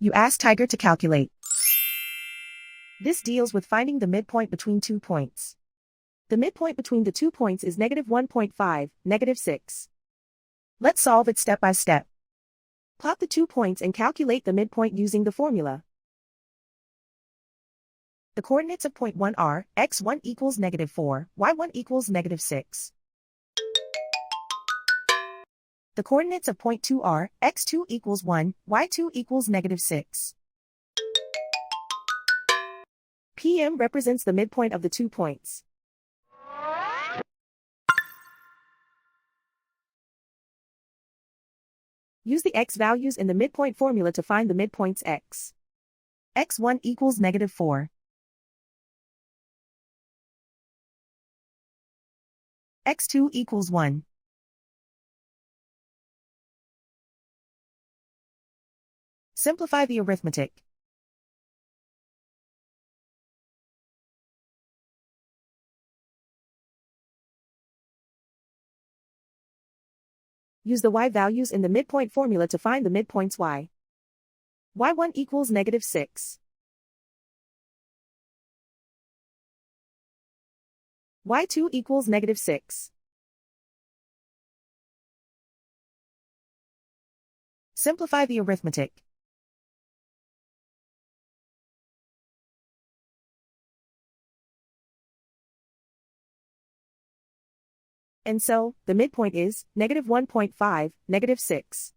You ask Tiger to calculate. This deals with finding the midpoint between 2 points. The midpoint between the 2 points is -1.5, -6. Let's solve it step by step. Plot the 2 points and calculate the midpoint using the formula. The coordinates of point 1 are, x1 equals -4, y1 equals -6. The coordinates of point 2 are, x2 equals 1, y2 equals -6. PM represents the midpoint of the 2 points. Use the x values in the midpoint formula to find the midpoints x. x1 equals -4. x2 equals 1. Simplify the arithmetic. Use the y values in the midpoint formula to find the midpoints y. y1 equals -6. y2 equals -6. Simplify the arithmetic. And so, the midpoint is -1.5, -6.